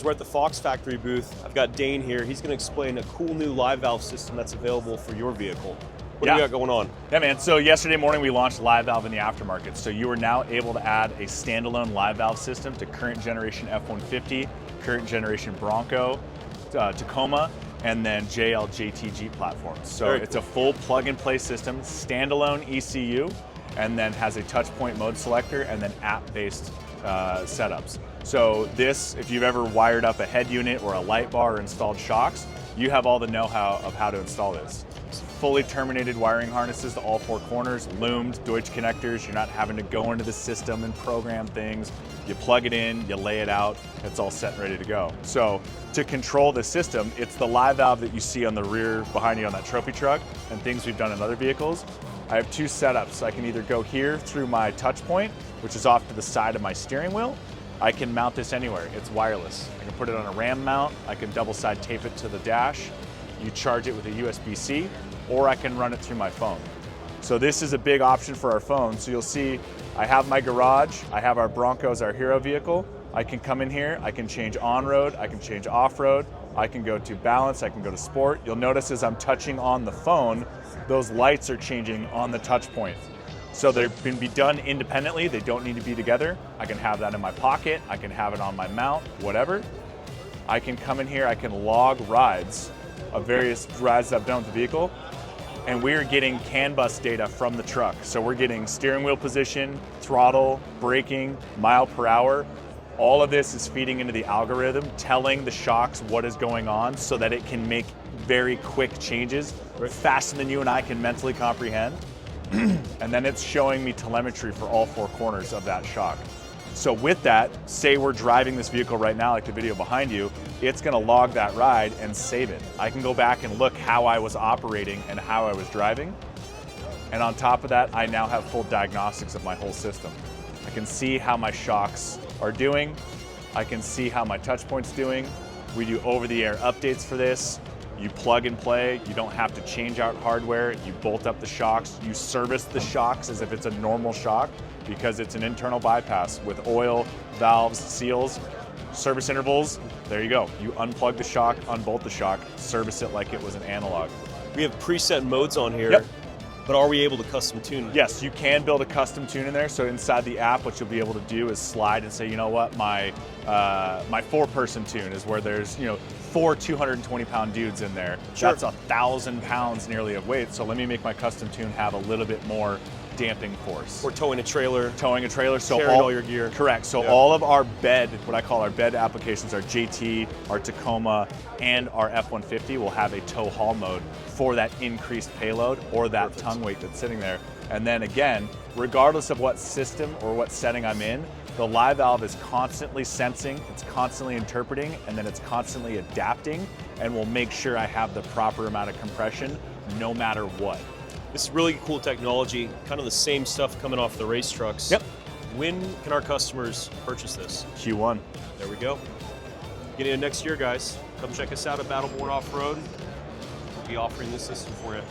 We're at the Fox factory booth. I've got Dane here. He's going to explain a cool new live valve system that's available for your vehicle. What do you got going on? Yeah, man. So yesterday morning we launched live valve in the aftermarket. So you are now able to add a standalone live valve system to current generation F-150, current generation Bronco, Tacoma, and then JL JT Jeep platforms. So it's a full plug-and-play system, standalone ECU, and then has a touch point mode selector and then app-based setups. So this, if you've ever wired up a head unit or a light bar or installed shocks, you have all the know-how of how to install this. It's fully terminated wiring harnesses to all four corners, loomed, Deutsch connectors. You're not having to go into the system and program things. You plug it in, you lay it out, it's all set and ready to go. So to control the system, it's the live valve that you see on the rear behind you on that trophy truck and things we've done in other vehicles. I have two setups. I can either go here through my touch point, which is off to the side of my steering wheel. I can mount this anywhere. It's wireless. I can put it on a RAM mount. I can double side tape it to the dash. You charge it with a USB-C, or I can run it through my phone. So this is a big option for our phone. So you'll see I have my garage. I have our Bronco as our hero vehicle. I can come in here. I can change on-road. I can change off-road. I can go to balance. I can go to sport. You'll notice as I'm touching on the phone, those lights are changing on the touch point. So they can be done independently. They don't need to be together. I can have that in my pocket. I can have it on my mount, whatever. I can come in here. I can log rides of various rides that I've done with the vehicle. And we're getting CAN bus data from the truck. So we're getting steering wheel position, throttle, braking, mile per hour. All of this is feeding into the algorithm, telling the shocks what is going on so that it can make very quick changes, faster than you and I can mentally comprehend. And then it's showing me telemetry for all four corners of that shock. So with that, say we're driving this vehicle right now, like the video behind you, it's gonna log that ride and save it. I can go back and look how I was operating and how I was driving. And on top of that, I now have full diagnostics of my whole system. I can see how my shocks are doing. I can see how my touch point's doing. We do over-the-air updates for this. You plug and play, you don't have to change out hardware, you bolt up the shocks, you service the shocks as if it's a normal shock because it's an internal bypass with oil, valves, seals, service intervals. There you go. You unplug the shock, unbolt the shock, service it like it was an analog. We have preset modes on here, but are we able to custom tune it? Yes, you can build a custom tune in there. So inside the app, what you'll be able to do is slide and say, you know what, my four-person tune is where there's, four 220-pound dudes in there. Sure. That's 1,000 pounds nearly of weight. So let me make my custom tune have a little bit more damping force. Or towing a trailer. Towing a trailer. So carrying all your gear. Correct. So all of our bed, what I call our bed applications, our JT, our Tacoma, and our F-150 will have a tow haul mode for that increased payload or that tongue weight that's sitting there. And then again, regardless of what system or what setting I'm in, the live valve is constantly sensing, it's constantly interpreting, and then it's constantly adapting, and will make sure I have the proper amount of compression no matter what. This is really cool technology, kind of the same stuff coming off the race trucks. Yep. When can our customers purchase this? Q1. There we go. Beginning of next year, guys. Come check us out at Battleborn Off-Road. We'll be offering this system for you.